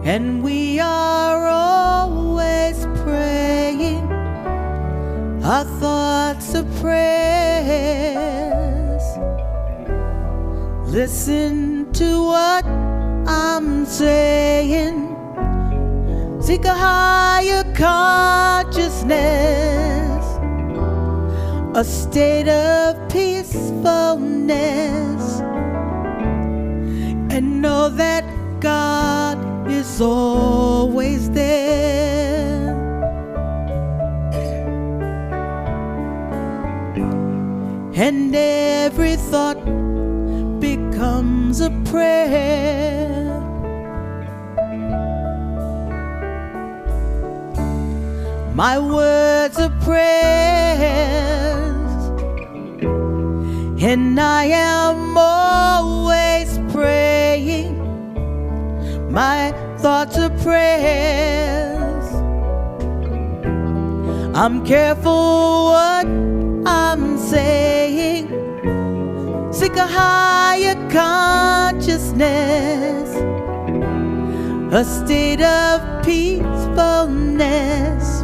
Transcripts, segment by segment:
and we are always praying our thoughts of prayers. Listen to what I'm saying. Seek a higher consciousness, a state of peacefulness, and know that God is always there. And every thought becomes a prayer. My words are prayers, and I am always praying. My thoughts are prayers. I'm careful what I'm saying. Seek a higher consciousness, a state of peacefulness,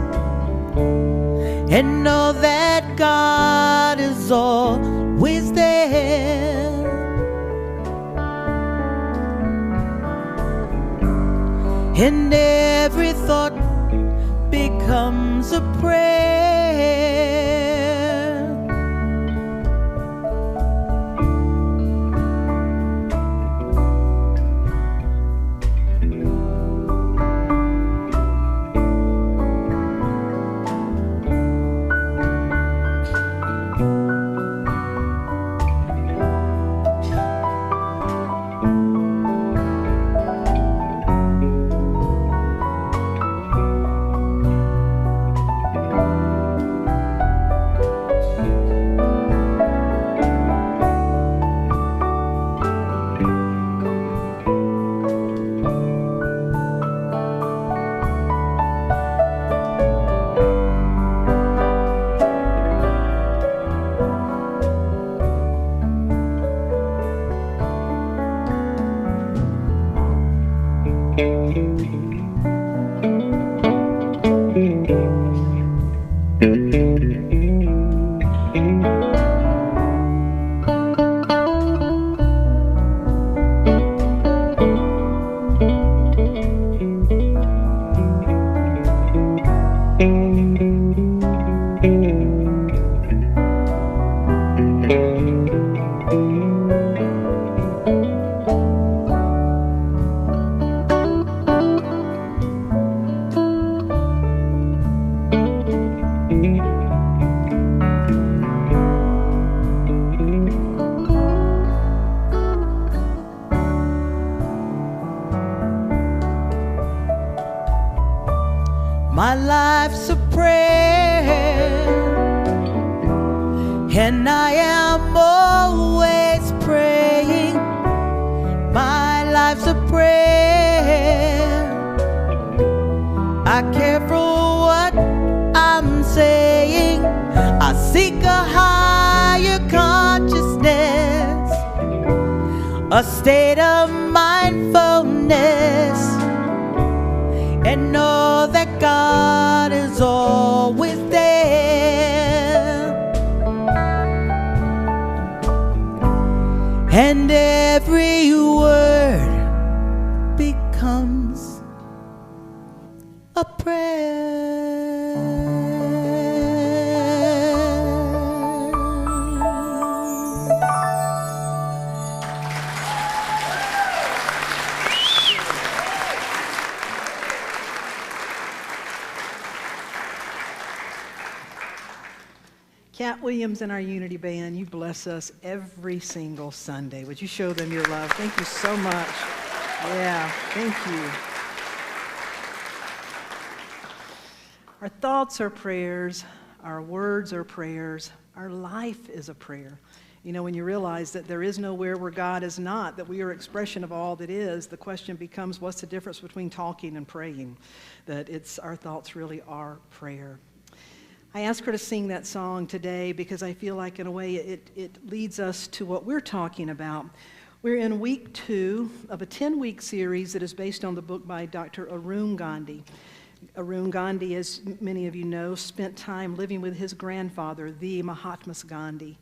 and know that God is always there. And every thought becomes a prayer. My life's a prayer, and I am always praying. My life's a prayer. I care for what I'm saying. I seek a higher consciousness, a state of mindfulness, and know that God is always there. And every word becomes a prayer. Cat Williams and our Unity Band, you bless us every single Sunday. Would you show them your love? Thank you so much. Yeah, thank you. Our thoughts are prayers. Our words are prayers. Our life is a prayer. You know, when you realize that there is nowhere where God is not, that we are expression of all that is, the question becomes, what's the difference between talking and praying? That our thoughts really are prayer. I asked her to sing that song today because I feel like in a way it leads us to what we're talking about. We're in week 2 of a 10-week series that is based on the book by Dr. Arun Gandhi. Arun Gandhi, as many of you know, spent time living with his grandfather, the Mahatma Gandhi.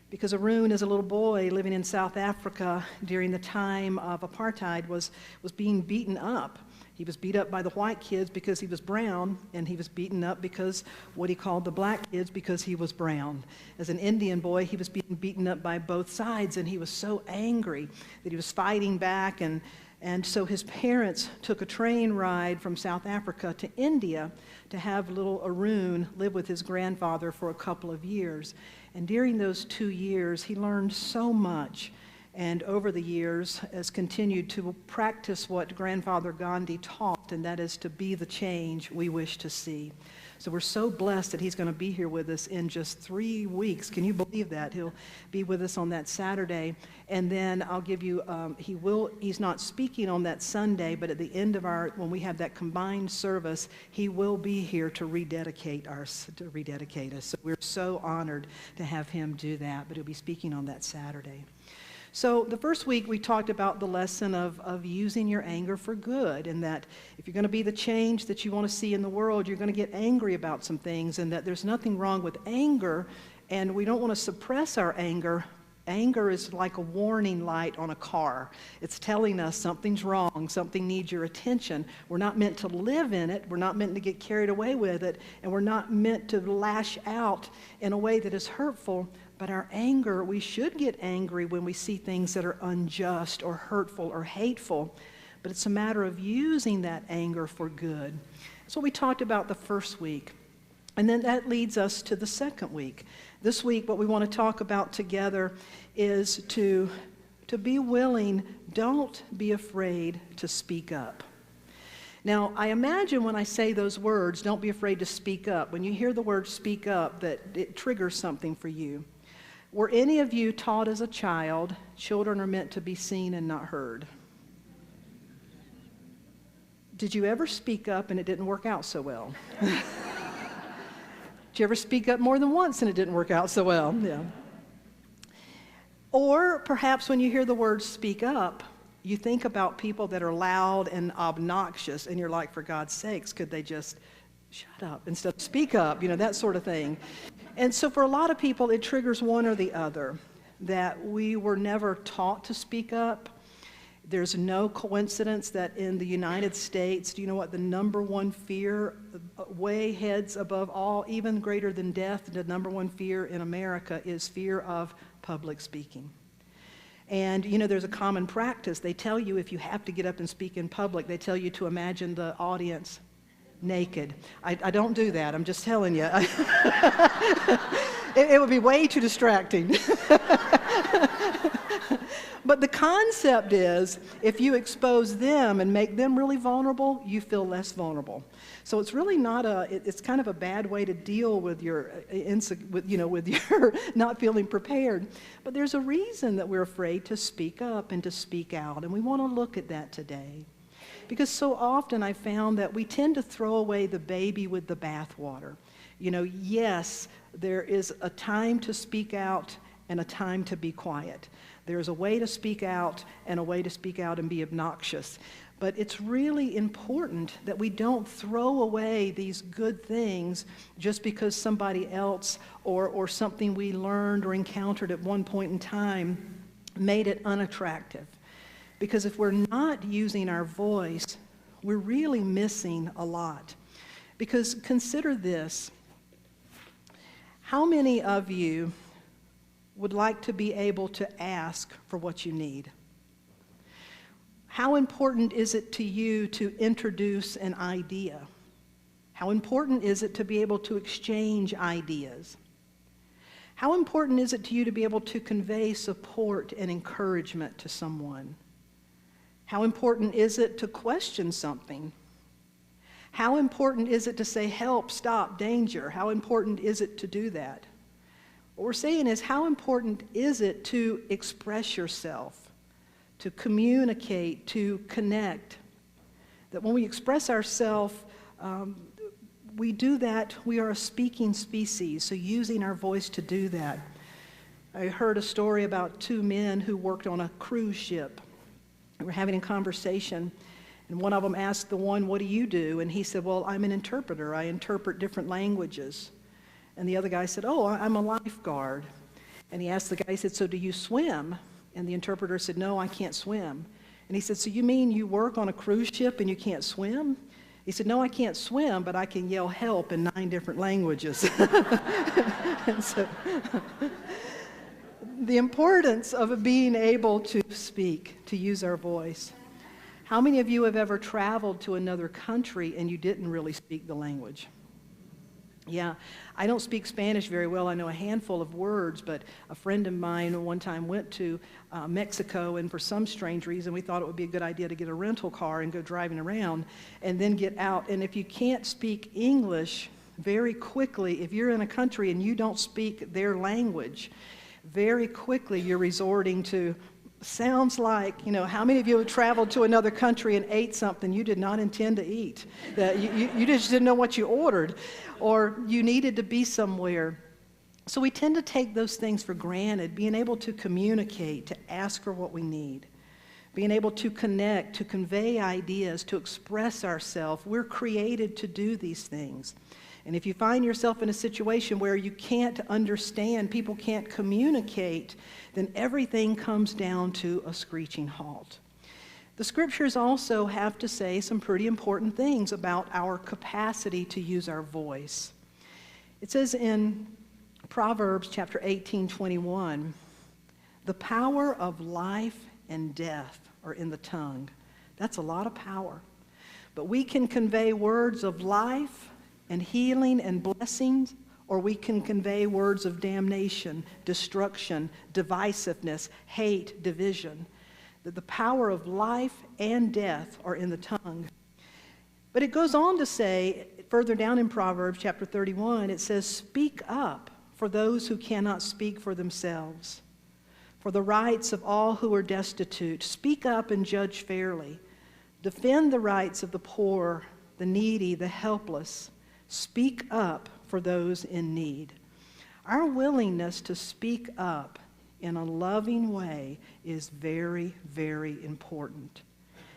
Because Arun, as a little boy living in South Africa during the time of apartheid, was being beaten up. He was beat up by the white kids because he was brown, and he was beaten up because what he called the black kids because he was brown. As an Indian boy, he was being beaten up by both sides, and he was so angry that he was fighting back, and so his parents took a train ride from South Africa to India to have little Arun live with his grandfather for a couple of years. And during those 2 years, he learned so much, and over the years has continued to practice what Grandfather Gandhi taught, and that is to be the change we wish to see. So we're so blessed that he's going to be here with us in just 3 weeks. Can you believe that? He'll be with us on that Saturday, and then I'll give you, he's not speaking on that Sunday, but at the end of when we have that combined service, he will be here to rededicate us. So we're so honored to have him do that, but he'll be speaking on that Saturday. So the first week we talked about the lesson of using your anger for good, and that if you're going to be the change that you want to see in the world, you're going to get angry about some things, and that there's nothing wrong with anger, and we don't want to suppress our anger. Anger is like a warning light on a car. It's telling us something's wrong, something needs your attention. We're not meant to live in it, we're not meant to get carried away with it, and we're not meant to lash out in a way that is hurtful. But our anger, we should get angry when we see things that are unjust or hurtful or hateful. But it's a matter of using that anger for good. That's what we talked about the first week. And then that leads us to the second week. This week, what we want to talk about together is to be willing, don't be afraid to speak up. Now, I imagine when I say those words, don't be afraid to speak up, when you hear the word speak up, that it triggers something for you. Were any of you taught as a child, children are meant to be seen and not heard? Did you ever speak up and it didn't work out so well? Did you ever speak up more than once and it didn't work out so well? Yeah. Or perhaps when you hear the word speak up, you think about people that are loud and obnoxious, and you're like, for God's sakes, could they just shut up instead of speak up, that sort of thing. And so for a lot of people, it triggers one or the other, that we were never taught to speak up. There's no coincidence that in the United States, do you know what the number one fear, way heads above all, even greater than death, the number one fear in America is fear of public speaking. And, there's a common practice. They tell you if you have to get up and speak in public, they tell you to imagine the audience naked. I don't do that. I'm just telling you. It would be way too distracting. But the concept is, if you expose them and make them really vulnerable, you feel less vulnerable. So it's really not it's kind of a bad way to deal with your not feeling prepared. But there's a reason that we're afraid to speak up and to speak out, and we want to look at that today. Because so often I found that we tend to throw away the baby with the bathwater. Yes, there is a time to speak out and a time to be quiet. There's a way to speak out and a way to speak out and be obnoxious. But it's really important that we don't throw away these good things just because somebody else or something we learned or encountered at one point in time made it unattractive. Because if we're not using our voice, we're really missing a lot. Because consider this. How many of you would like to be able to ask for what you need? How important is it to you to introduce an idea? How important is it to be able to exchange ideas? How important is it to you to be able to convey support and encouragement to someone? How important is it to question something? How important is it to say, help, stop, danger? How important is it to do that? What we're saying is, how important is it to express yourself, to communicate, to connect? That when we express ourselves, we do that, we are a speaking species, so using our voice to do that. I heard a story about two men who worked on a cruise ship. They were having a conversation, and one of them asked the one, "What do you do?" And he said, "Well, I'm an interpreter. I interpret different languages." And the other guy said, "Oh, I'm a lifeguard." And he asked the guy, he said, "So do you swim?" And the interpreter said, "No, I can't swim." And he said, "So you mean you work on a cruise ship and you can't swim?" He said, "No, I can't swim, but I can yell help in 9 different languages." And so, the importance of being able to speak, to use our voice. How many of you have ever traveled to another country and you didn't really speak the language? Yeah, I don't speak Spanish very well. I know a handful of words, but a friend of mine one time went to Mexico, and for some strange reason, we thought it would be a good idea to get a rental car and go driving around and then get out. And if you can't speak English very quickly, if you're in a country and you don't speak their language, very quickly you're resorting to sounds like, how many of you have traveled to another country and ate something you did not intend to eat? That you just didn't know what you ordered, or you needed to be somewhere. So we tend to take those things for granted, being able to communicate, to ask for what we need, being able to connect, to convey ideas, to express ourselves. We're created to do these things. And if you find yourself in a situation where you can't understand, people can't communicate, then everything comes down to a screeching halt. The scriptures also have to say some pretty important things about our capacity to use our voice. It says in Proverbs chapter 18:21, "The power of life and death are in the tongue." That's a lot of power. But we can convey words of life and healing and blessings, or we can convey words of damnation, destruction, divisiveness, hate, division. That the power of life and death are in the tongue. But it goes on to say, further down in Proverbs chapter 31, it says, "Speak up for those who cannot speak for themselves, for the rights of all who are destitute. Speak up and judge fairly. Defend the rights of the poor, the needy, the helpless. Speak up for those in need." Our willingness to speak up in a loving way is very, very important.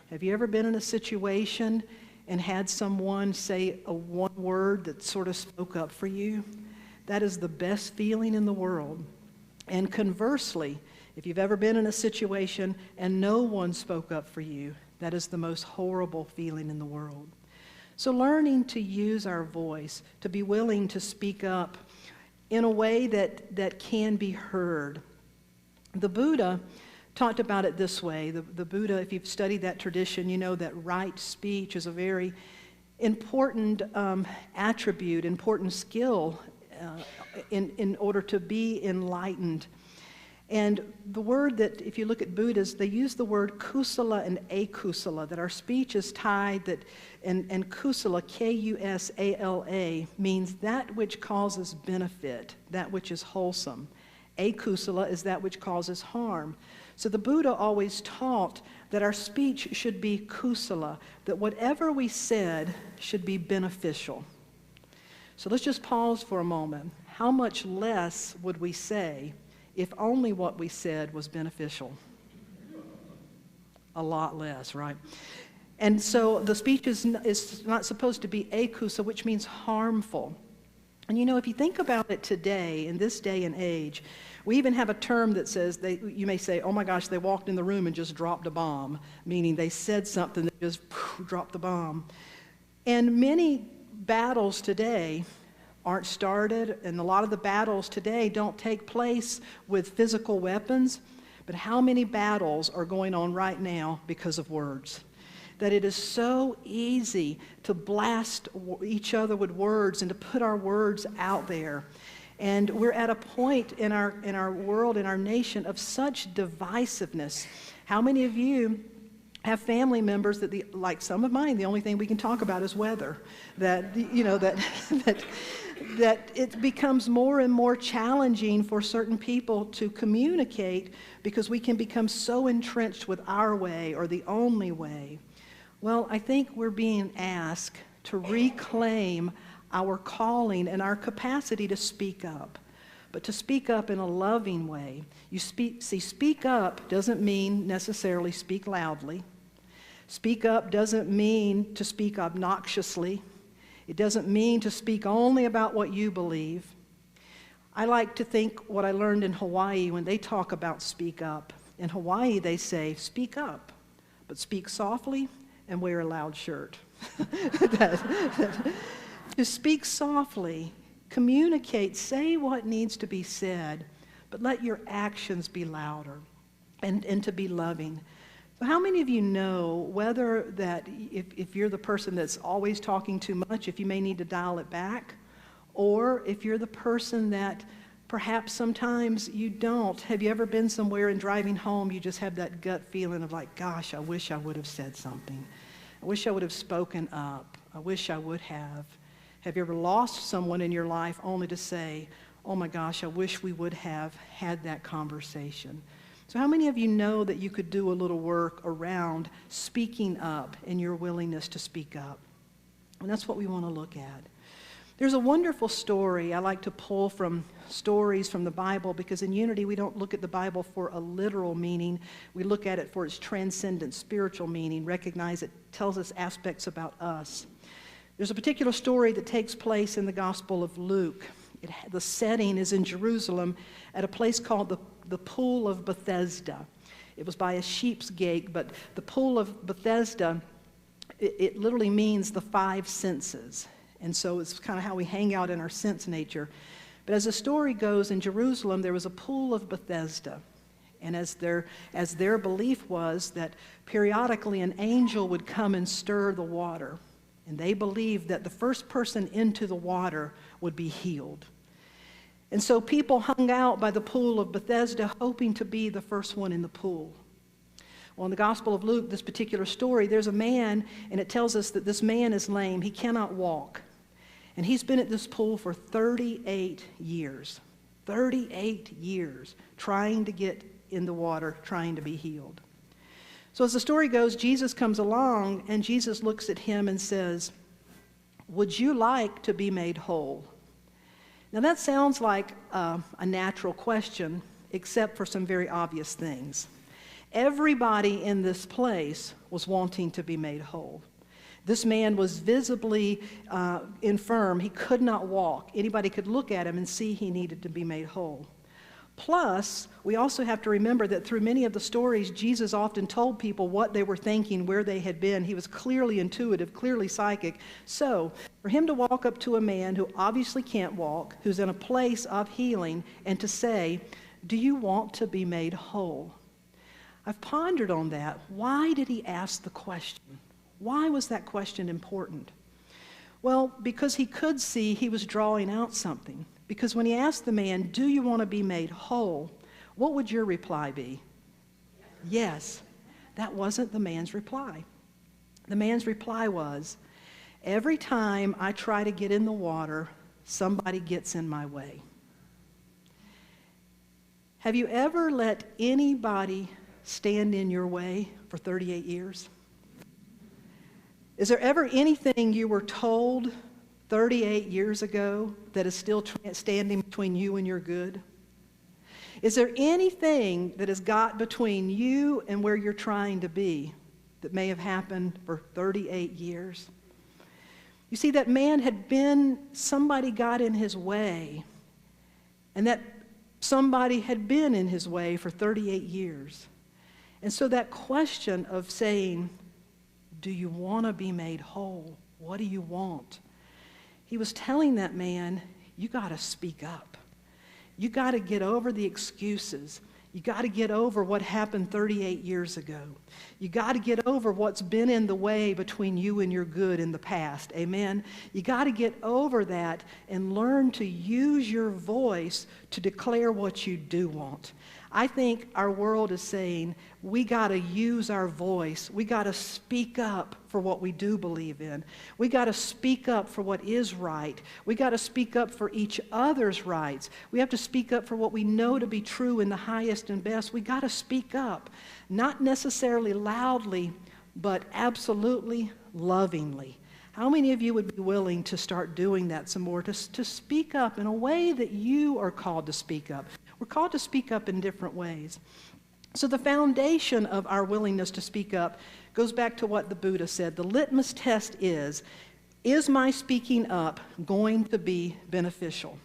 Have you ever been in a situation and had someone say one word that sort of spoke up for you? That is the best feeling in the world. And conversely, if you've ever been in a situation and no one spoke up for you, that is the most horrible feeling in the world. So learning to use our voice, to be willing to speak up in a way that can be heard. The Buddha talked about it this way. The Buddha, if you've studied that tradition, you know that right speech is a very important attribute, important skill in order to be enlightened. And the word that, if you look at Buddhists, they use the word kusala and akusala, that our speech is tied, and kusala, Kusala, means that which causes benefit, that which is wholesome. Akusala is that which causes harm. So the Buddha always taught that our speech should be kusala, that whatever we said should be beneficial. So let's just pause for a moment. How much less would we say if only what we said was beneficial? A lot less, right? And so the speech is not supposed to be akusa, which means harmful. And if you think about it today, in this day and age, we even have a term that says, you may say, "Oh my gosh, they walked in the room and just dropped a bomb," meaning they said something that just dropped the bomb. And many battles today aren't started, and a lot of the battles today don't take place with physical weapons, but how many battles are going on right now because of words? That it is so easy to blast each other with words and to put our words out there. And we're at a point in our world, in our nation, of such divisiveness. How many of you have family members that, like some of mine, the only thing we can talk about is weather? That it becomes more and more challenging for certain people to communicate because we can become so entrenched with our way or the only way. Well, I think we're being asked to reclaim our calling and our capacity to speak up. but to speak up in a loving way. Speak up doesn't mean necessarily speak loudly. Speak up doesn't mean to speak obnoxiously. It doesn't mean to speak only about what you believe. I like to think what I learned in Hawaii when they talk about speak up. In Hawaii, they say, speak up, but speak softly and wear a loud shirt. To speak softly, communicate, say what needs to be said, but let your actions be louder and to be loving. So how many of you know whether that if you're the person that's always talking too much, if you may need to dial it back, or if you're the person that perhaps sometimes you don't? Have you ever been somewhere and driving home, you just have that gut feeling of like, gosh, I wish I would have said something. I wish I would have spoken up. I wish I would have. Have you ever lost someone in your life only to say, oh my gosh, I wish we would have had that conversation? So how many of you know that you could do a little work around speaking up and your willingness to speak up? And that's what we want to look at. There's a wonderful story. I like to pull from stories from the Bible because in Unity we don't look at the Bible for a literal meaning. We look at it for its transcendent spiritual meaning, recognize it tells us aspects about us. There's a particular story that takes place in the Gospel of Luke. The setting is in Jerusalem at a place called the Pool of Bethesda. It was by a sheep's gate, but the Pool of Bethesda, it literally means the five senses. And so it's kind of how we hang out in our sense nature. But as the story goes, in Jerusalem, there was a Pool of Bethesda. And as their belief was that periodically an angel would come and stir the water. And they believed that the first person into the water would be healed. And so people hung out by the Pool of Bethesda hoping to be the first one in the pool. Well, in the Gospel of Luke, this particular story, there's a man, and it tells us that this man is lame. He cannot walk. And he's been at this pool for 38 years. 38 years trying to get in the water, trying to be healed. So as the story goes, Jesus comes along, and Jesus looks at him and says, would you like to be made whole? Now that sounds like a natural question, except for some very obvious things. Everybody in this place was wanting to be made whole. This man was visibly infirm. He could not walk. Anybody could look at him and see he needed to be made whole. Plus, we also have to remember that through many of the stories, Jesus often told people what they were thinking, where they had been. He was clearly intuitive, clearly psychic. So, for him to walk up to a man who obviously can't walk, who's in a place of healing, and to say, do you want to be made whole? I've pondered on that. Why did he ask the question? Why was that question important? Well, because he could see he was drawing out something. Because when he asked the man, do you want to be made whole? What would your reply be? Yes. That wasn't the man's reply. The man's reply was, every time I try to get in the water, somebody gets in my way. Have you ever let anybody stand in your way for 38 years? Is there ever anything you were told 38 years ago that is still standing between you and your good? Is there anything that has got between you and where you're trying to be that may have happened for 38 years? You see, that man had been, somebody got in his way, and that somebody had been in his way for 38 years. And so that question of saying, do you want to be made whole? What do you want? He was telling that man, you got to speak up. You got to get over the excuses. You got to get over what happened 38 years ago. You got to get over what's been in the way between you and your good in the past. Amen? You got to get over that and learn to use your voice to declare what you do want. I think our world is saying we got to use our voice. We got to speak up for what we do believe in. We got to speak up for what is right. We got to speak up for each other's rights. We have to speak up for what we know to be true in the highest and best. We got to speak up, not necessarily loudly, but absolutely lovingly. How many of you would be willing to start doing that some more, to speak up in a way that you are called to speak up? We're called to speak up in different ways. So the foundation of our willingness to speak up goes back to what the Buddha said. The litmus test is my speaking up going to be beneficial?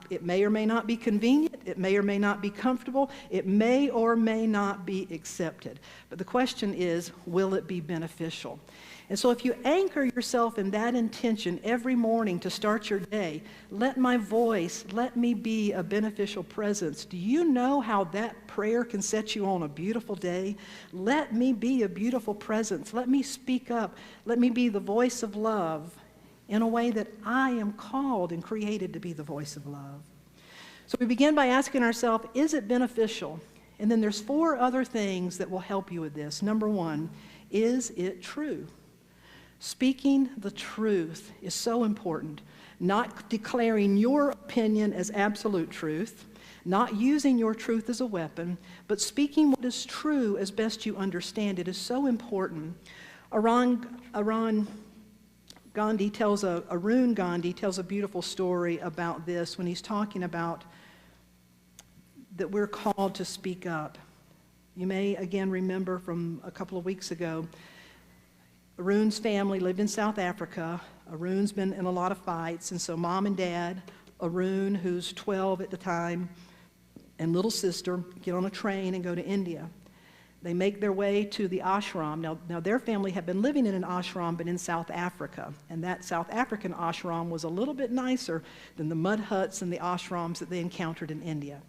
It may or may not be convenient, it may or may not be comfortable, it may or may not be accepted. But the question is, will it be beneficial? And so if you anchor yourself in that intention every morning to start your day, let my voice, let me be a beneficial presence. Do you know how that prayer can set you on a beautiful day? Let me be a beautiful presence. Let me speak up. Let me be the voice of love in a way that I am called and created to be the voice of love. So we begin by asking ourselves, is it beneficial? And then there's 4 other things that will help you with this. Number 1, is it true? Speaking the truth is so important. Not declaring your opinion as absolute truth, not using your truth as a weapon, but speaking what is true as best you understand it is so important. Arun Gandhi tells a beautiful story about this when he's talking about that we're called to speak up. You may again remember from a couple of weeks ago, Arun's family lived in South Africa. Arun's been in a lot of fights, and so mom and dad, Arun, who's 12 at the time, and little sister get on a train and go to India. They make their way to the ashram. Now their family had been living in an ashram, but in South Africa, and that South African ashram was a little bit nicer than the mud huts and the ashrams that they encountered in India.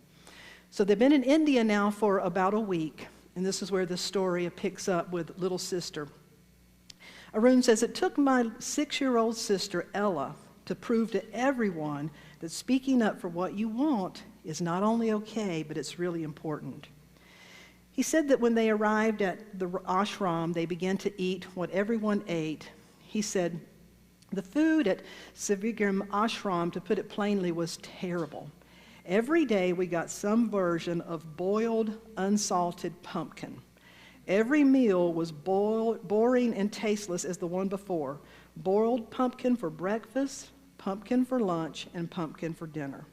So they've been in India now for about a week, and this is where the story picks up with little sister. Arun says, it took my 6-year-old sister, Ella, to prove to everyone that speaking up for what you want is not only okay, but it's really important. He said that when they arrived at the ashram, they began to eat what everyone ate. He said, the food at Sivigram ashram, to put it plainly, was terrible. Every day we got some version of boiled, unsalted pumpkin. Every meal was boring and tasteless as the one before. Boiled pumpkin for breakfast, pumpkin for lunch, and pumpkin for dinner.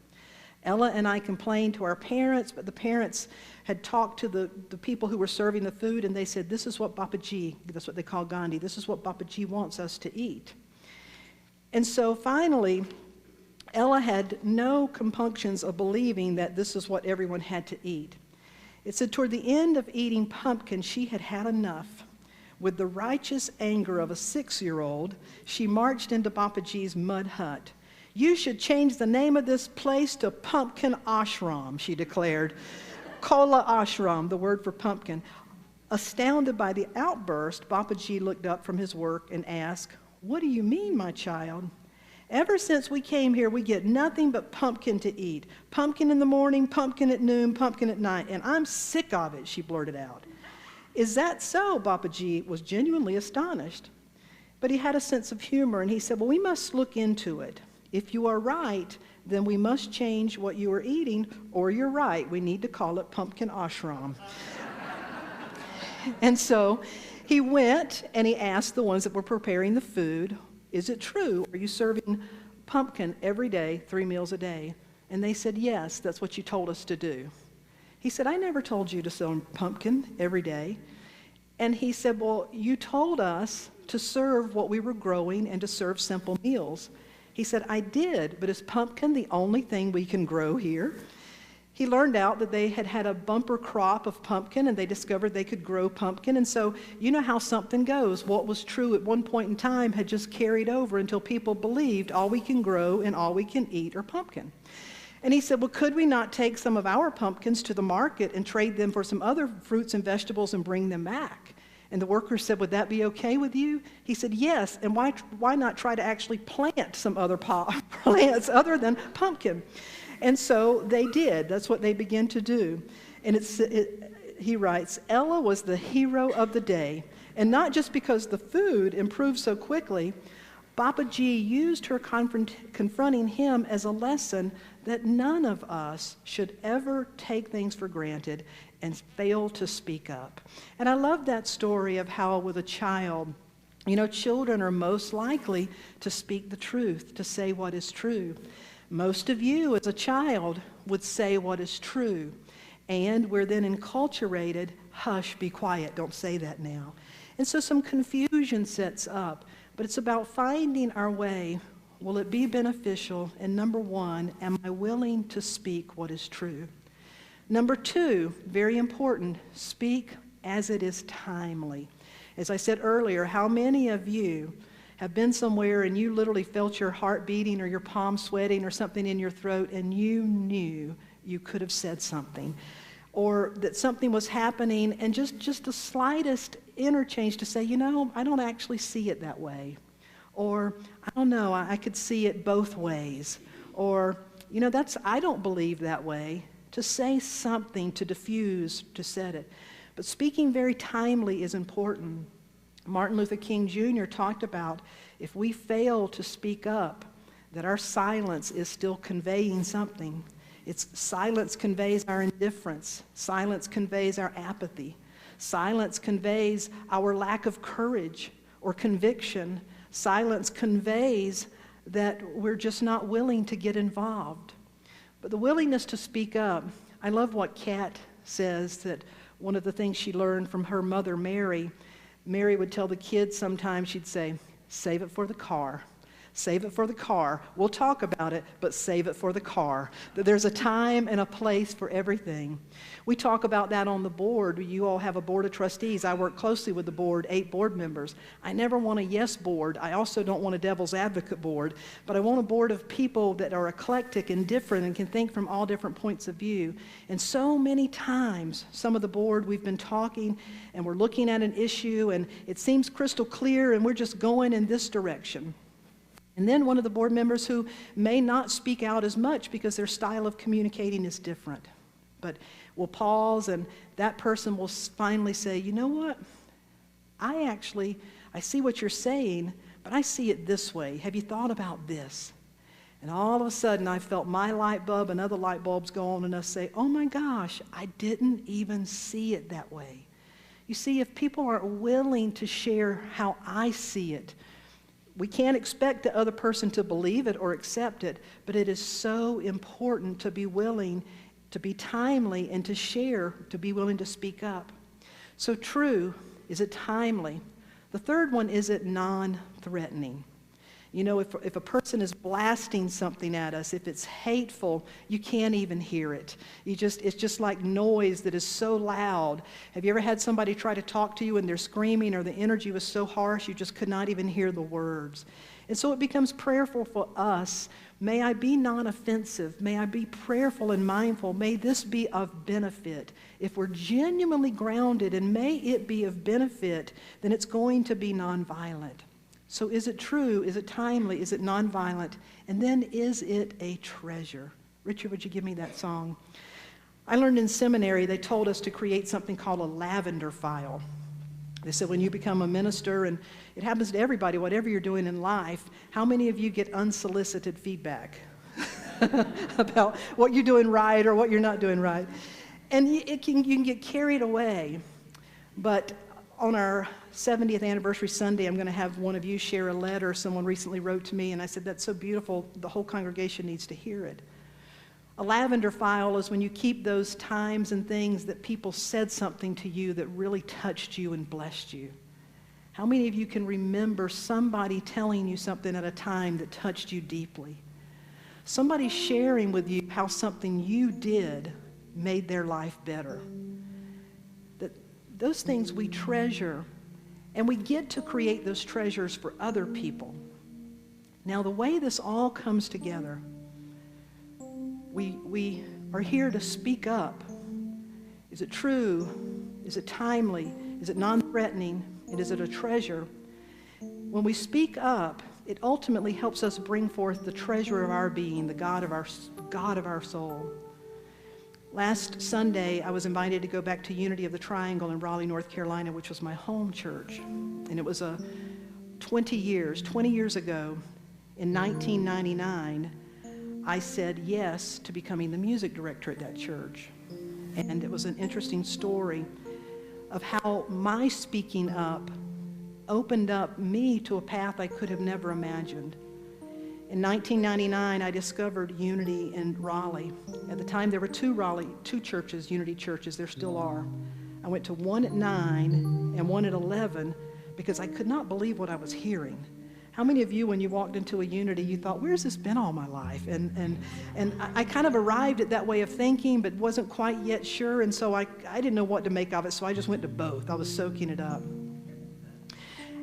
Ella and I complained to our parents, but the parents had talked to the people who were serving the food, and they said, this is what Babaji, that's what they call Gandhi, this is what Babaji wants us to eat. And so finally, Ella had no compunctions of believing that this is what everyone had to eat. It said toward the end of eating pumpkin, she had had enough. With the righteous anger of a 6-year-old, she marched into Babaji's mud hut. You should change the name of this place to Pumpkin Ashram, she declared. Kola Ashram, the word for pumpkin. Astounded by the outburst, Babaji looked up from his work and asked, what do you mean, my child? Ever since we came here, we get nothing but pumpkin to eat. Pumpkin in the morning, pumpkin at noon, pumpkin at night, and I'm sick of it, she blurted out. Is that so? Babaji was genuinely astonished. But he had a sense of humor, and he said, well, we must look into it. If you are right, then we must change what you are eating, or you're right, we need to call it Pumpkin Ashram. And so he went and he asked the ones that were preparing the food, is it true? Are you serving pumpkin every day, 3 meals a day? And they said, yes, that's what you told us to do. He said, I never told you to serve pumpkin every day. And he said, well, you told us to serve what we were growing and to serve simple meals. He said, I did, but is pumpkin the only thing we can grow here? He learned out that they had had a bumper crop of pumpkin, and they discovered they could grow pumpkin. And so you know how something goes. What was true at one point in time had just carried over until people believed all we can grow and all we can eat are pumpkin. And he said, well, could we not take some of our pumpkins to the market and trade them for some other fruits and vegetables and bring them back? And the workers said, would that be okay with you? He said, yes, and why not try to actually plant some other plants other than pumpkin? And so they did. That's what they began to do. And he writes, Ella was the hero of the day. And not just because the food improved so quickly, Babaji used her confronting him as a lesson that none of us should ever take things for granted and fail to speak up. And I love that story of how with a child, You know, children are most likely to speak the truth, to say what is true. Most of you as a child would say what is true. And we're then enculturated, hush, be quiet, don't say that now. And so some confusion sets up. But it's about finding our way. Will it be beneficial? And number one, am I willing to speak what is true? Number two, very important, speak as it is timely. As I said earlier, how many of you have been somewhere and you literally felt your heart beating or your palm sweating or something in your throat and you knew you could have said something? Or that something was happening and just the slightest interchange to say, you know, I don't actually see it that way. Or, I don't know, I could see it both ways. Or, you know, I don't believe that way. To say something, to diffuse, to set it. But speaking very timely is important. Martin Luther King Jr. talked about if we fail to speak up, that our silence is still conveying something. Silence conveys our indifference. Silence conveys our apathy. Silence conveys our lack of courage or conviction. Silence conveys that we're just not willing to get involved. But the willingness to speak up, I love what Kat says, that one of the things she learned from her mother, Mary would tell the kids sometimes, she'd say, save it for the car. Save it for the car. We'll talk about it, but save it for the car. That there's a time and a place for everything. We talk about that on the board. You all have a board of trustees. I work closely with the board, 8 board members. I never want a yes board. I also don't want a devil's advocate board, but I want a board of people that are eclectic and different and can think from all different points of view. And so many times, some of the board, we've been talking and we're looking at an issue and it seems crystal clear and we're just going in this direction. And then one of the board members who may not speak out as much because their style of communicating is different, but will pause and that person will finally say, you know what, I see what you're saying, but I see it this way. Have you thought about this? And all of a sudden I felt my light bulb and other light bulbs go on and us say, oh my gosh, I didn't even see it that way. You see, if people aren't willing to share how I see it, we can't expect the other person to believe it or accept it, but it is so important to be willing to be timely and to share, to be willing to speak up. So true, is it timely? The third one, is it non-threatening? You know, if a person is blasting something at us, if it's hateful, you can't even hear it. It's just like noise that is so loud. Have you ever had somebody try to talk to you and they're screaming or the energy was so harsh you just could not even hear the words? And so it becomes prayerful for us. May I be non-offensive. May I be prayerful and mindful. May this be of benefit. If we're genuinely grounded and may it be of benefit, then it's going to be nonviolent. So is it true? Is it timely? Is it nonviolent? And then is it a treasure? Richard, would you give me that song? I learned in seminary, they told us to create something called a lavender file. They said when you become a minister, and it happens to everybody, whatever you're doing in life, how many of you get unsolicited feedback about what you're doing right or what you're not doing right? And you can get carried away. But on our 70th anniversary Sunday, I'm going to have one of you share a letter someone recently wrote to me, and I said, that's so beautiful, the whole congregation needs to hear it. A lavender file is when you keep those times and things that people said something to you that really touched you and blessed you. How many of you can remember somebody telling you something at a time that touched you deeply? Somebody sharing with you how something you did made their life better. Those things we treasure, and we get to create those treasures for other people. Now, the way this all comes together, we are here to speak up. Is it true? Is it timely? Is it non-threatening? And is it a treasure? When we speak up, it ultimately helps us bring forth the treasure of our being, the God of our soul. Last Sunday, I was invited to go back to Unity of the Triangle in Raleigh, North Carolina, which was my home church. And it was 20 years ago, in 1999, I said yes to becoming the music director at that church. And it was an interesting story of how my speaking up opened up me to a path I could have never imagined. In 1999, I discovered Unity in Raleigh. At the time, there were two churches, Unity churches. There still are. I went to one at 9 and one at 11 because I could not believe what I was hearing. How many of you, when you walked into a Unity, you thought, where's this been all my life? And I kind of arrived at that way of thinking, but wasn't quite yet sure, and so I didn't know what to make of it, so I just went to both. I was soaking it up.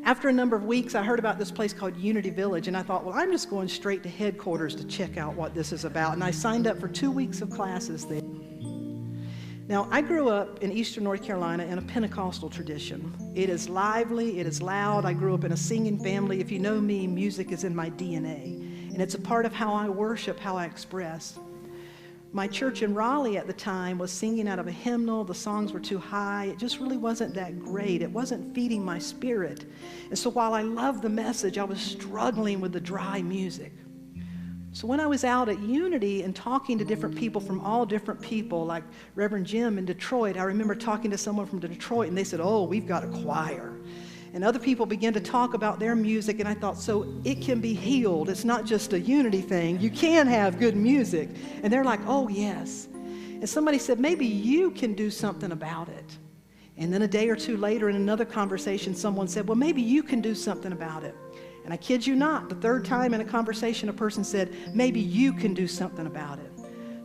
After a number of weeks, I heard about this place called Unity Village, and I thought, well, I'm just going straight to headquarters to check out what this is about, and I signed up for 2 weeks of classes there. Now, I grew up in eastern North Carolina in a Pentecostal tradition. It is lively, it is loud. I grew up in a singing family. If you know me, music is in my DNA, and it's a part of how I worship, how I express. My church in Raleigh at the time was singing out of a hymnal. The songs were too high. It just really wasn't that great. It wasn't feeding my spirit. And so while I loved the message, I was struggling with the dry music. So when I was out at Unity and talking to different people from all different people, like Reverend Jim in Detroit, I remember talking to someone from Detroit, and they said, oh, we've got a choir. And other people began to talk about their music, and I thought, so it can be healed. It's not just a Unity thing. You can have good music. And they're like, oh, yes. And somebody said, maybe you can do something about it. And then a day or two later in another conversation, someone said, well, maybe you can do something about it. And I kid you not, the third time in a conversation, a person said, maybe you can do something about it.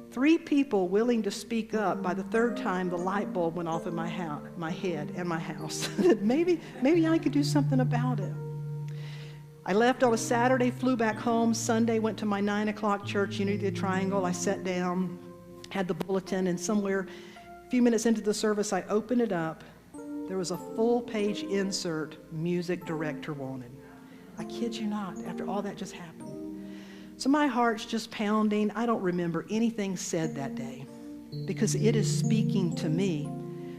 3 people willing to speak up. By the third time, the light bulb went off in my head and my house. That maybe I could do something about it. I left on a Saturday, flew back home. Sunday, went to my 9 o'clock church, Unity of the Triangle. I sat down, had the bulletin, and somewhere, a few minutes into the service, I opened it up. There was a full-page insert, music director wanted. I kid you not, after all that just happened. So my heart's just pounding. I don't remember anything said that day because it is speaking to me.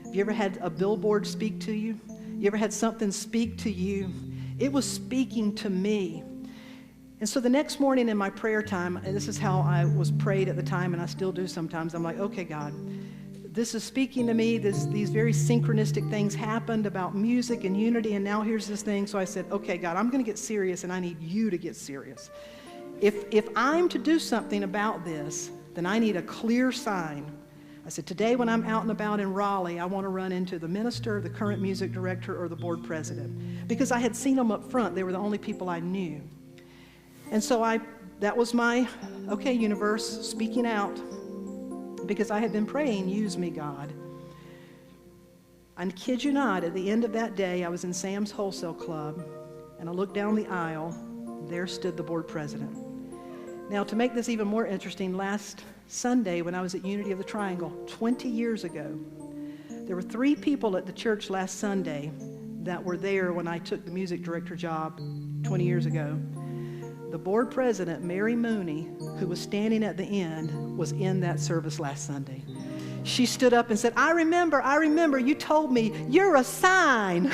Have you ever had a billboard speak to you? You ever had something speak to you? It was speaking to me. And so the next morning in my prayer time, and this is how I was prayed at the time, and I still do sometimes, I'm like, okay, God, this is speaking to me. These very synchronistic things happened about music and unity, and now here's this thing. So I said, okay, God, I'm going to get serious, and I need you to get serious. If I'm to do something about this, then I need a clear sign. I said, today when I'm out and about in Raleigh, I want to run into the minister, the current music director, or the board president. Because I had seen them up front. They were the only people I knew. And so that was my, okay, universe, speaking out. Because I had been praying, use me, God. I kid you not, at the end of that day, I was in Sam's Wholesale Club, and I looked down the aisle. There stood the board president. Now, to make this even more interesting, last Sunday when I was at Unity of the Triangle, 20 years ago, there were 3 people at the church last Sunday that were there when I took the music director job 20 years ago. The board president, Mary Mooney, who was standing at the end, was in that service last Sunday. She stood up and said, I remember, you told me, you're a sign.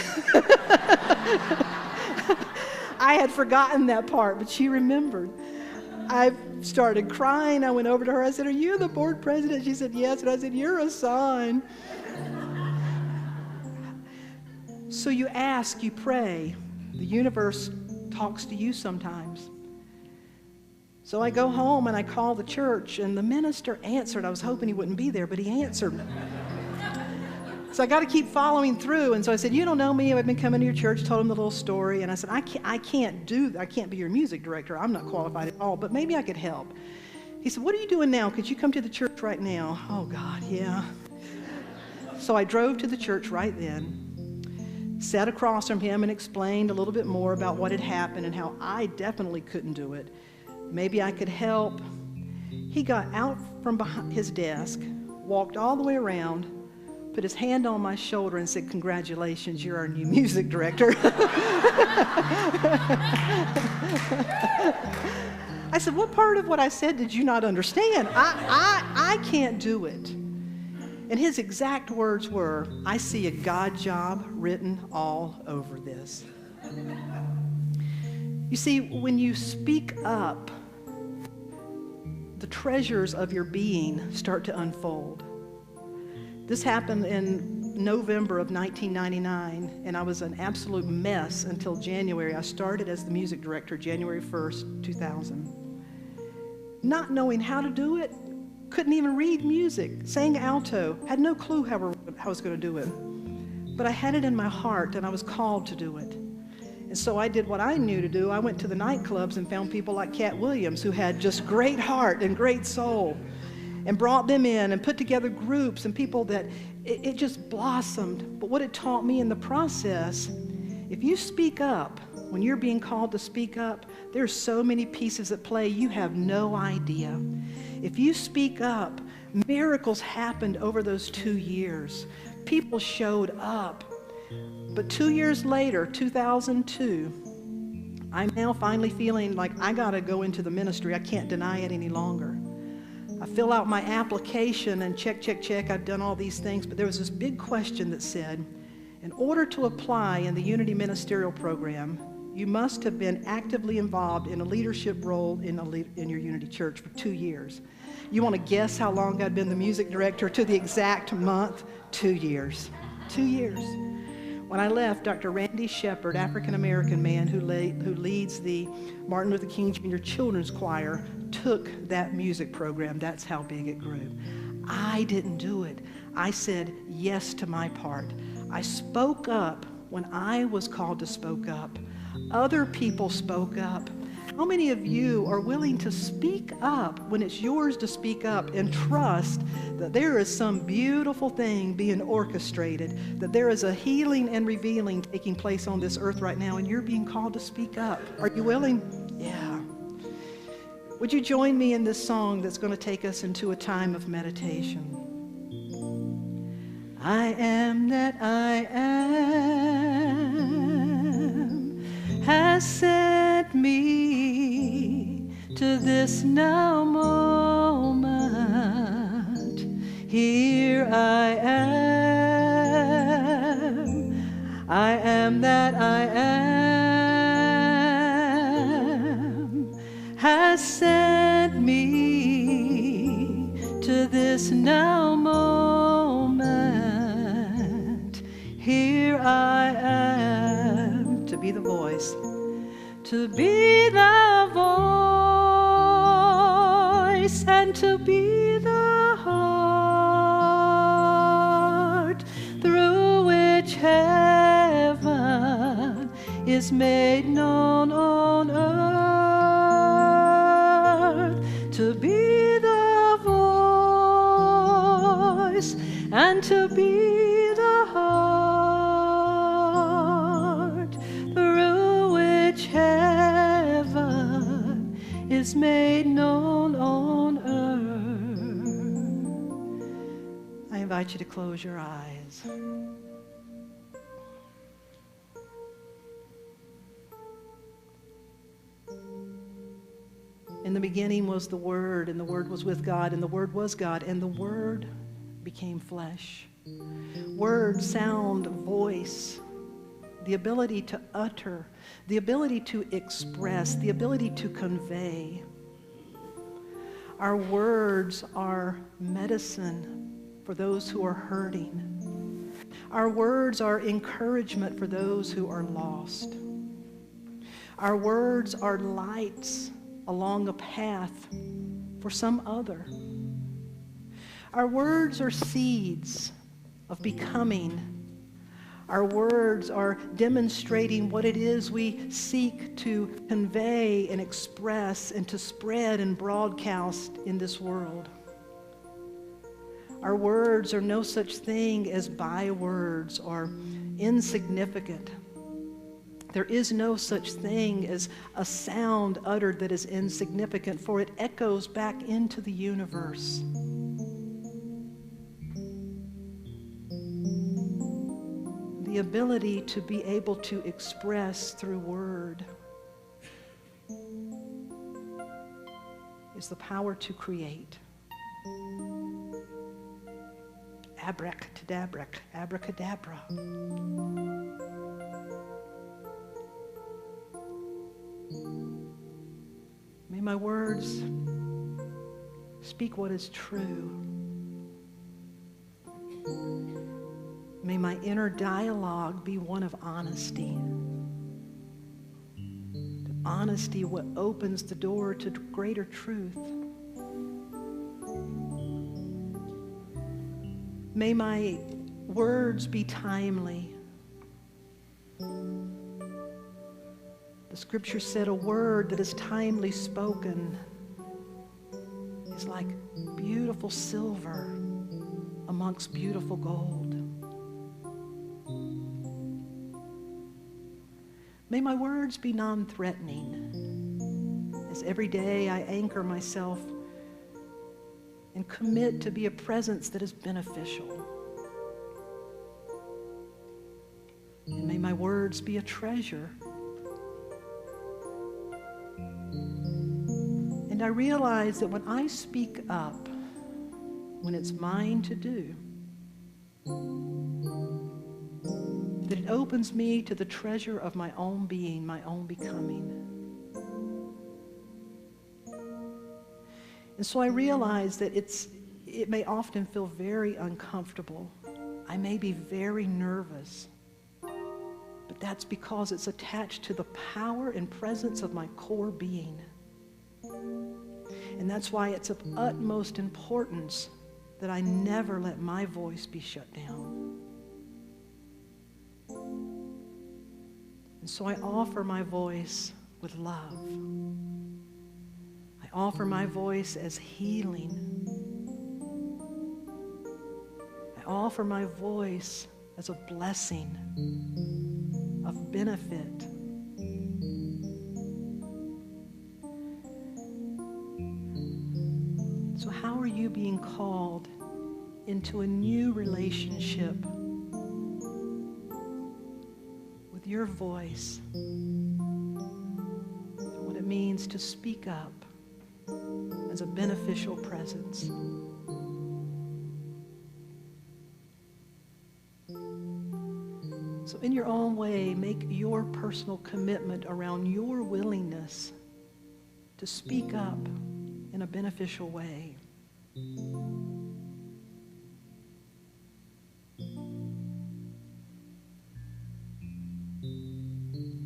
I had forgotten that part, but she remembered. I started crying. I went over to her. I said, are you the board president? She said, yes. And I said, you're a sign. So you ask, you pray. The universe talks to you sometimes. So I go home and I call the church, and the minister answered. I was hoping he wouldn't be there, but he answered. So I got to keep following through. And so I said, you don't know me. I've been coming to your church, told him the little story. And I said, I can't be your music director. I'm not qualified at all, but maybe I could help. He said, what are you doing now? Could you come to the church right now? Oh, God, yeah. So I drove to the church right then, sat across from him and explained a little bit more about what had happened and how I definitely couldn't do it. Maybe I could help. He got out from behind his desk, walked all the way around, put his hand on my shoulder and said, congratulations, you're our new music director. I said, what part of what I said did you not understand? I can't do it. And his exact words were, I see a God job written all over this. You see, when you speak up, the treasures of your being start to unfold. This happened in November of 1999, and I was an absolute mess until January. I started as the music director January 1st, 2000. Not knowing how to do it, couldn't even read music, sang alto, had no clue how I was going to do it. But I had it in my heart, and I was called to do it. And so I did what I knew to do. I went to the nightclubs and found people like Cat Williams, who had just great heart and great soul, and brought them in and put together groups and people that it just blossomed. But what it taught me in the process, if you speak up, when you're being called to speak up, there's so many pieces at play you have no idea. If you speak up, miracles happened over those 2 years. People showed up. But 2 years later, 2002, I'm now finally feeling like I gotta go into the ministry. I can't deny it any longer. I fill out my application and check, I've done all these things, but there was this big question that said, in order to apply in the Unity Ministerial Program, you must have been actively involved in a leadership role in your Unity Church for 2 years. You want to guess how long I'd been the music director to the exact month? 2 years. 2 years. When I left, Dr. Randy Shepard, African-American man who leads the Martin Luther King Jr. Children's Choir, took that music program. That's how big it grew. I didn't do it. I said yes to my part. I spoke up when I was called to speak up. Other people spoke up. How many of you are willing to speak up when it's yours to speak up and trust that there is some beautiful thing being orchestrated, that there is a healing and revealing taking place on this earth right now, and you're being called to speak up? Are you willing? Yeah. Would you join me in this song that's going to take us into a time of meditation? I am that I am has sent me to this now moment. Here I am that I am has sent me to this now moment. Here I am to be the voice, to be the voice, and to be the heart through which heaven is made known on earth. To be the voice and to be the heart through which heaven is made known on earth. I invite you to close your eyes. In the beginning was the Word, and the Word was with God, and the Word was God, and the Word became flesh. Word, sound, voice, the ability to utter, the ability to express, the ability to convey. Our words are medicine for those who are hurting. Our words are encouragement for those who are lost. Our words are lights along a path for some other. Our words are seeds of becoming. Our words are demonstrating what it is we seek to convey and express and to spread and broadcast in this world. Our words are no such thing as bywords or insignificant. There is no such thing as a sound uttered that is insignificant, for it echoes back into the universe. The ability to be able to express through word is the power to create. Abracadabra, abracadabra. May my words speak what is true. May my inner dialogue be one of honesty. Honesty what opens the door to greater truth. May my words be timely. The scripture said a word that is timely spoken is like beautiful silver amongst beautiful gold. May my words be non-threatening, as every day I anchor myself and commit to be a presence that is beneficial. And may my words be a treasure. And I realize that when I speak up, when it's mine to do, that it opens me to the treasure of my own being, my own becoming. And so I realize that it may often feel very uncomfortable. I may be very nervous, but that's because it's attached to the power and presence of my core being. And that's why it's of utmost importance that I never let my voice be shut down. And so I offer my voice with love. I offer my voice as healing. I offer my voice as a blessing of benefit. So how are you being called into a new relationship with your voice, what it means to speak up as a beneficial presence? So in your own way, make your personal commitment around your willingness to speak up in a beneficial way.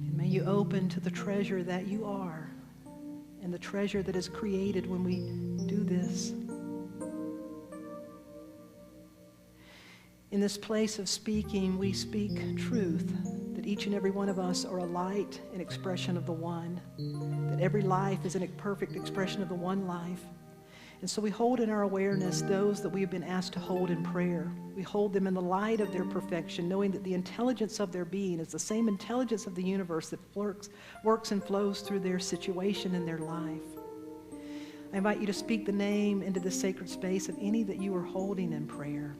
And may you open to the treasure that you are and the treasure that is created when we do this. In this place of speaking, we speak truth, that each and every one of us are a light and expression of the one, that every life is a perfect expression of the one life. And so we hold in our awareness those that we have been asked to hold in prayer. We hold them in the light of their perfection, knowing that the intelligence of their being is the same intelligence of the universe that works and flows through their situation and their life. I invite you to speak the name into this sacred space of any that you are holding in prayer.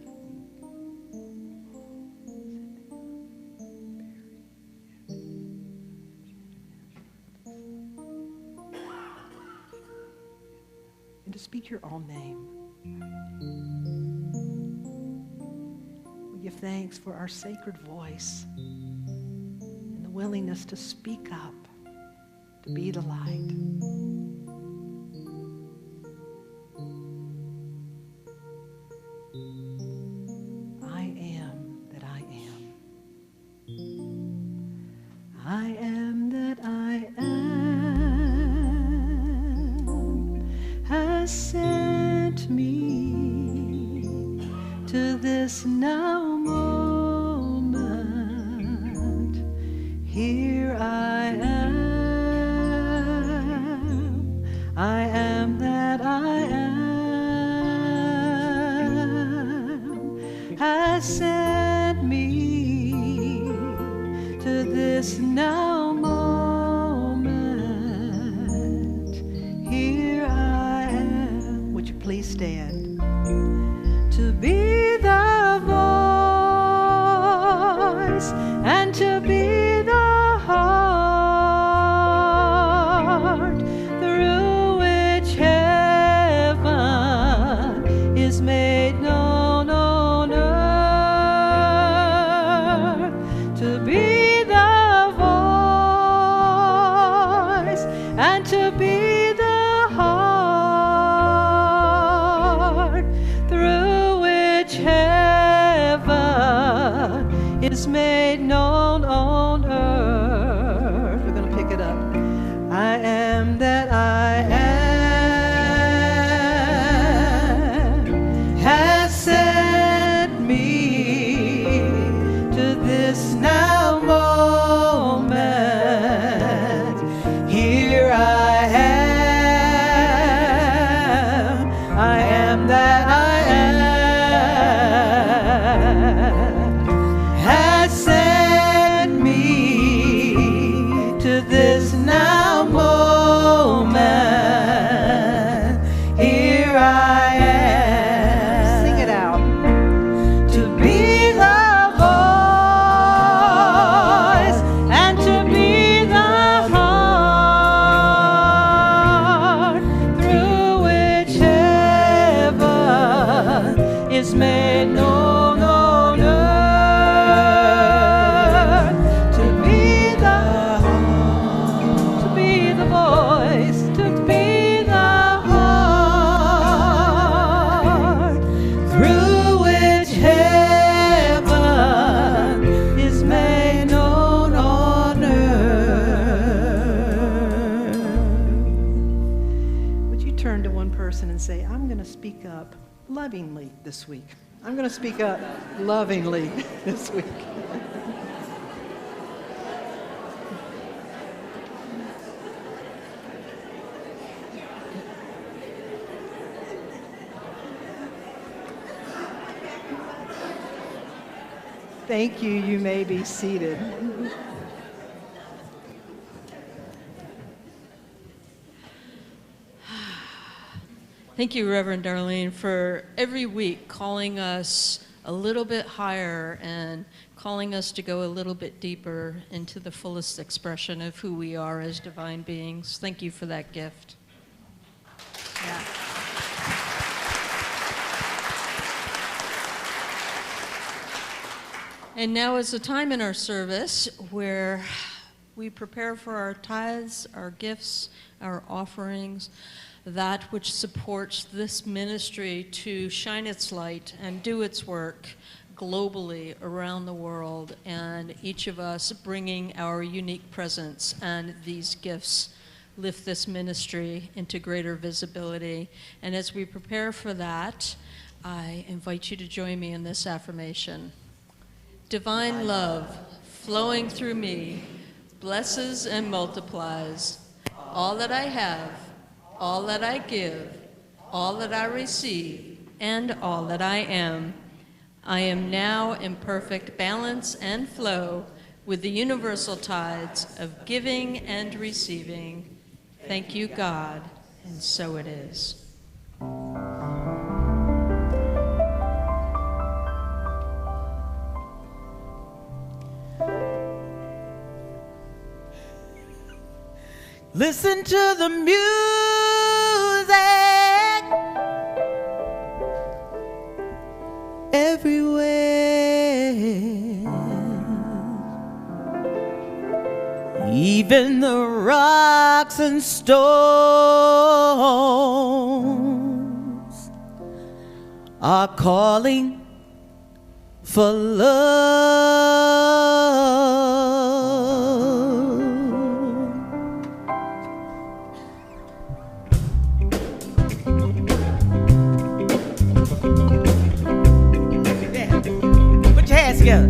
And to speak your own name. We give thanks for our sacred voice and the willingness to speak up, to be the light. I am that I am. I am that I am has sent me to this now moment. Here I am that I am has sent me to this now moment. Here I am. Would you please stand? To be the voice and to be the heart say, I'm going to speak up lovingly this week. I'm going to speak up lovingly this week. Thank you. You may be seated. Thank you, Reverend Darlene, for every week calling us a little bit higher and calling us to go a little bit deeper into the fullest expression of who we are as divine beings. Thank you for that gift. Yeah. And now is a time in our service where we prepare for our tithes, our gifts, our offerings, that which supports this ministry to shine its light and do its work globally around the world, and each of us bringing our unique presence and these gifts lift this ministry into greater visibility. And as we prepare for that, I invite you to join me in this affirmation. Divine love flowing through me blesses and multiplies all that I have, all that I give, all that I receive, and all that I am. I am now in perfect balance and flow with the universal tides of giving and receiving. Thank you, God, and so it is. Listen to the music everywhere. Even the rocks and stones are calling for love. Put your hands together.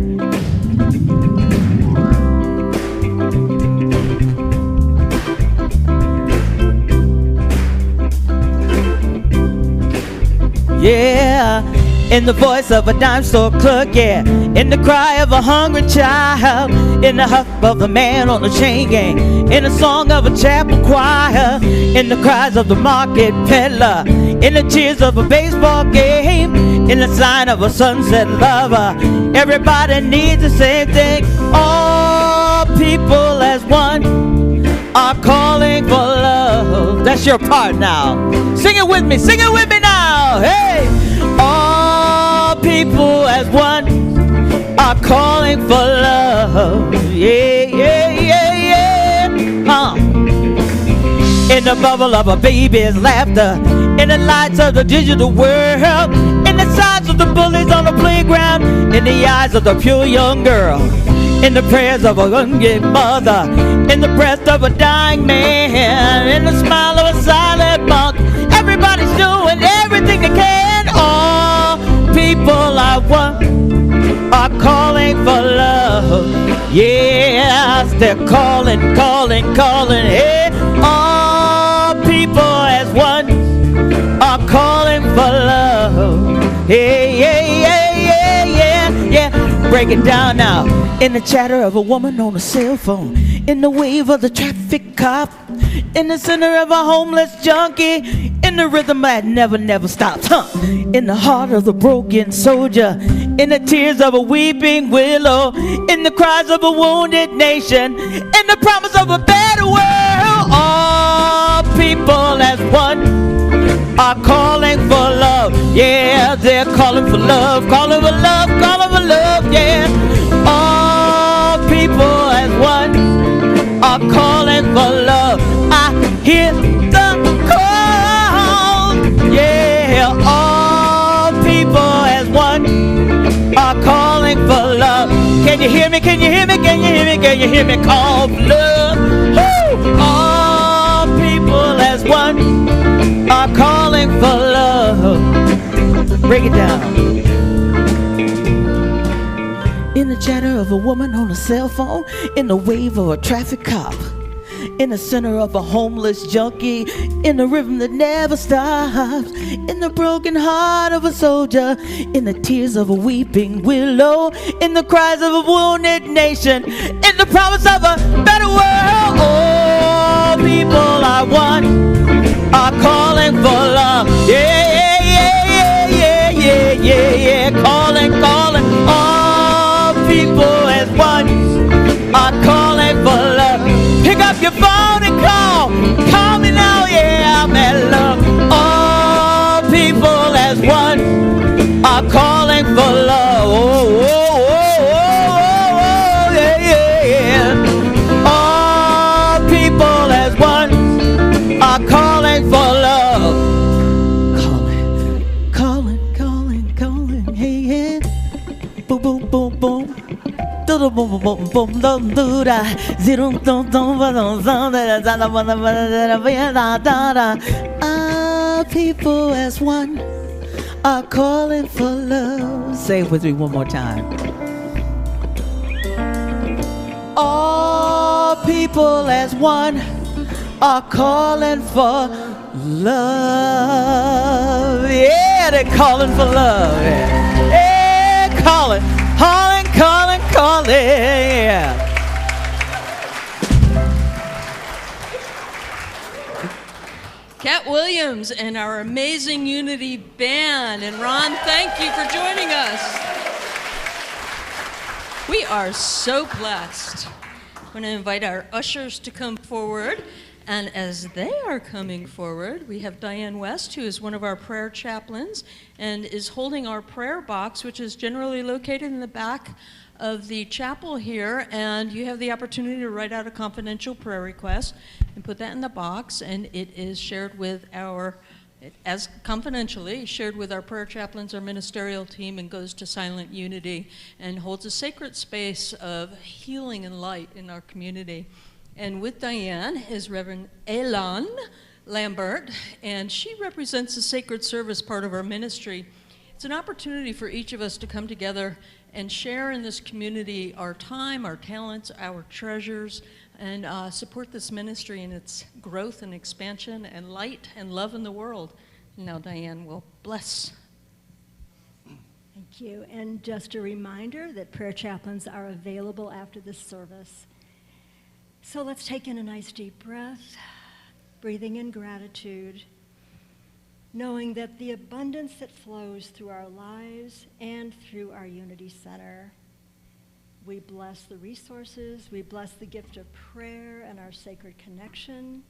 Yeah, in the voice of a dime store clerk, yeah, in the cry of a hungry child, in the huff of the man on the chain gang, in the song of a chapel choir, in the cries of the market peddler, in the cheers of a baseball game, in the sign of a sunset lover. Everybody needs the same thing. All people as one are calling for love. That's your part now. Sing it with me now. Hey, all people as one are calling for love. Yeah, yeah, yeah, yeah. In the bubble of a baby's laughter, in the lights of the digital world, in the sides of the bullies on the playground, in the eyes of the pure young girl, in the prayers of a hungry mother, in the breath of a dying man, in the smile of a silent monk. Everybody's doing everything they can. All people I want are calling for love. Yes, they're calling. Hey, all people as one are calling for love. Hey, yeah, yeah, yeah, yeah, yeah. Break it down now. In the chatter of a woman on a cell phone, in the wave of the traffic cop, in the center of a homeless junkie, in the rhythm that never stops, in the heart of the broken soldier, in the tears of a weeping willow, in the cries of a wounded nation, in the promise of a better world. All people as one are calling for love. Yeah, they're calling for love, yeah. All people as one are calling for love. I hear the call. Yeah, all people as one are calling for love. Can you hear me? Can you hear me? Can you hear me? Can you hear me? Call for love. Woo! All people as one are calling for love. Break it down. In the chatter of a woman on a cell phone, in the wave of a traffic cop, in the center of a homeless junkie, in the rhythm that never stops, in the broken heart of a soldier, in the tears of a weeping willow, in the cries of a wounded nation, in the promise of a better world. All people I want are calling for love. Yeah, yeah, yeah, yeah, yeah, yeah, yeah. Calling, calling. All people as one are calling for love. Pick up your phone and call. Call me now, yeah, I'm at love. All people as one are calling for love. Oh, oh, oh, oh, oh, yeah, yeah, yeah. All people as one are calling for love. Calling, calling, calling, calling, hey, yeah. Boom, boom, boom, boom. Boom, boom, boom, boom, boom, do da. Zero, dum, dum, ba, dum, dum, da, da, da, da, da, da, da, da. Ah, people as one are calling for love. Say it with me one more time. All people as one are calling for love. Yeah, they're calling for love. Yeah, yeah, calling, calling, calling, calling. Yeah. Cat Williams and our amazing Unity Band. And Ron, thank you for joining us. We are so blessed. I'm going to invite our ushers to come forward. And as they are coming forward, we have Diane West, who is one of our prayer chaplains and is holding our prayer box, which is generally located in the back of the chapel here. And you have the opportunity to write out a confidential prayer request and put that in the box. And it is shared with as confidentially shared with our prayer chaplains, our ministerial team, and goes to Silent Unity and holds a sacred space of healing and light in our community. And with Diane is Reverend Elan Lambert, and she represents the sacred service part of our ministry. It's an opportunity for each of us to come together and share in this community our time, our talents, our treasures, and support this ministry in its growth and expansion and light and love in the world. And now Diane will bless. Thank you. And just a reminder that prayer chaplains are available after this service. So let's take in a nice deep breath, breathing in gratitude, knowing that the abundance that flows through our lives and through our Unity Center. We bless the resources, we bless the gift of prayer and our sacred connection.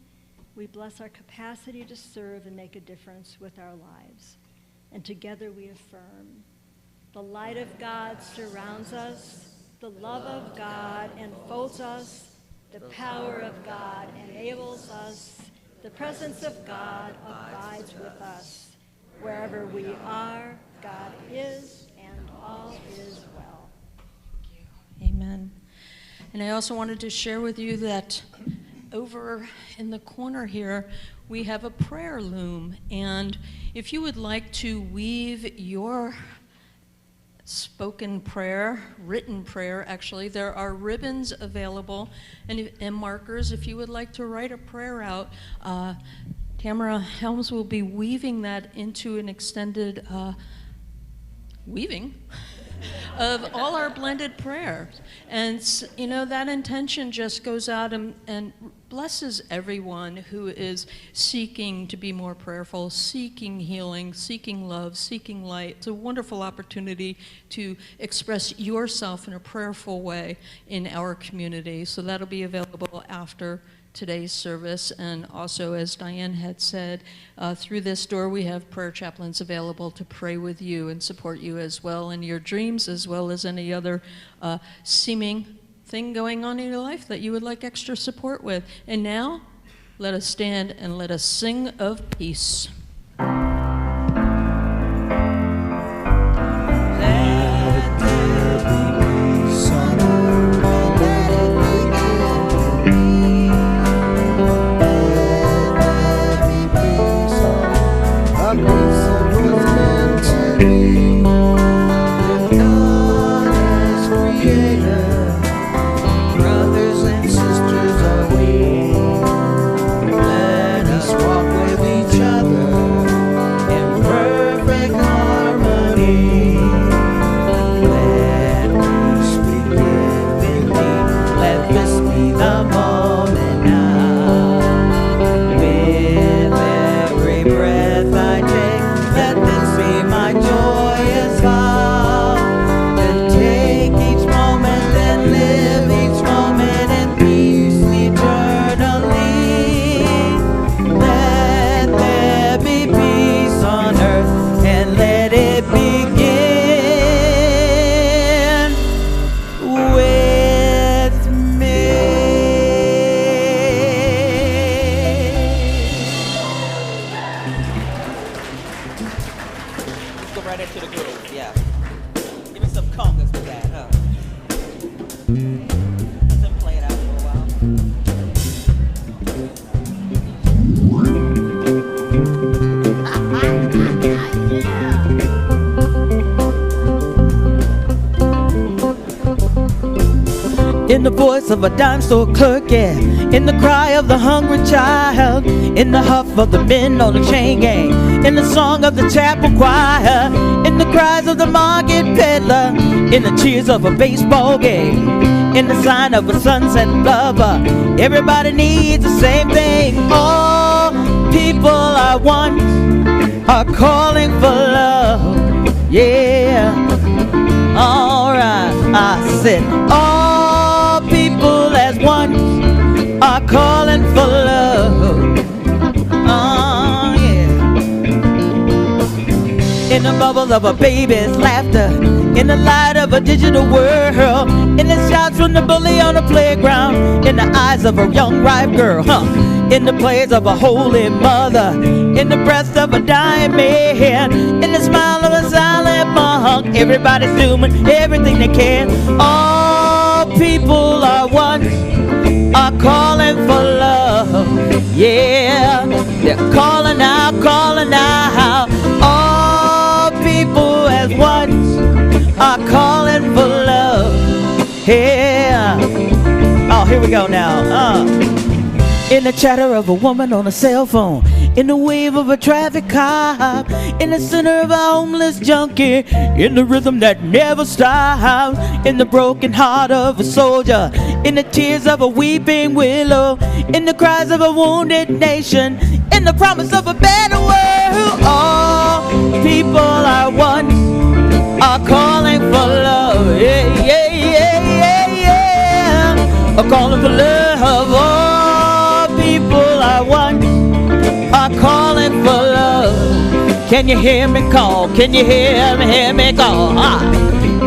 We bless our capacity to serve and make a difference with our lives. And together we affirm, the light of God surrounds us, the love of God enfolds us, the power of God enables us, the presence of God abides with us. Wherever we are, God is, and all is well. Amen. And I also wanted to share with you that over in the corner here, we have a prayer loom. And if you would like to weave your spoken prayer, written prayer actually, there are ribbons available and markers if you would like to write a prayer out. Tamara Helms will be weaving that into an extended weaving of all our blended prayers. And you know, that intention just goes out and blesses everyone who is seeking to be more prayerful, seeking healing, seeking love, seeking light. It's a wonderful opportunity to express yourself in a prayerful way in our community. So that'll be available after today's service. And also, as Diane had said, through this door we have prayer chaplains available to pray with you and support you as well in your dreams, as well as any other seeming thing going on in your life that you would like extra support with. And now, let us stand and let us sing of peace. A piece of what's meant to be. in the voice of a dime store clerk, yeah, in the cry of the hungry child, in the huff of the men on the chain gang, in the song of the chapel choir, in the cries of the market peddler, in the cheers of a baseball game, in the sign of a sunset lover. Everybody needs the same thing. All people I want are calling for love. Yeah, alright, I said all people as one are calling for love. Oh yeah. In the bubble of a baby's laughter, in the light of a digital world, in the shouts from the bully on the playground, in the eyes of a young ripe girl, in the plays of a holy mother, in the breath of a dying man, in the smile of a silent monk. Everybody's doing everything they can. All people are one, are calling for love. Yeah, they're calling out, calling out. All people as one are calling for love. Yeah. Oh, here we go now. In the chatter of a woman on a cell phone, in the wave of a traffic cop, in the center of a homeless junkie, in the rhythm that never stops, in the broken heart of a soldier, in the tears of a weeping willow, in the cries of a wounded nation, in the promise of a better world. All people are one, are calling for love. Yeah, yeah, yeah, yeah, yeah. Are calling for love. All people are one, are calling for love. Can you hear me call? Can you hear me call?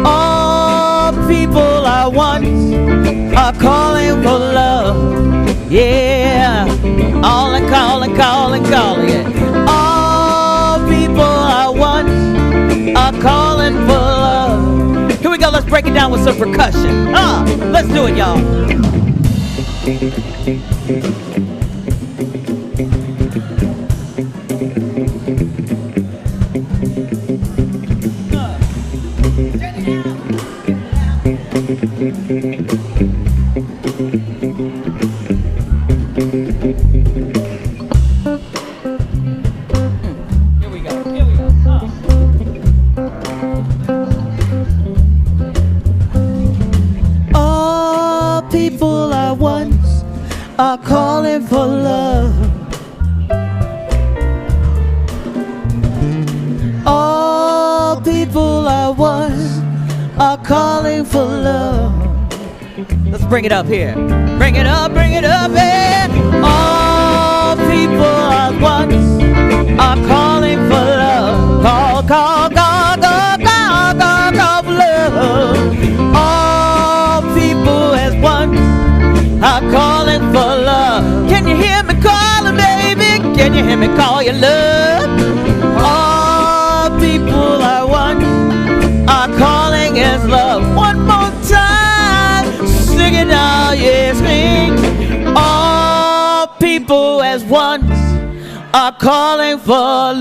All people are one, are calling for love. Yeah, all and calling, calling, calling. Yeah. All people are one, are calling for love. Here we go, let's break it down with some percussion. Let's do it, y'all. All people are one, are calling for love. All people are one, are calling for love. Let's bring it up here. Bring it up, yeah. All people are one, are calling for love. Call, call, call, call, call, call, call for love. All people as one, are calling for love. Can you hear me calling, baby? Can you hear me call your love? All people are one, are calling as love. One more time, sing it out, yes, me. All people as one, are calling for love.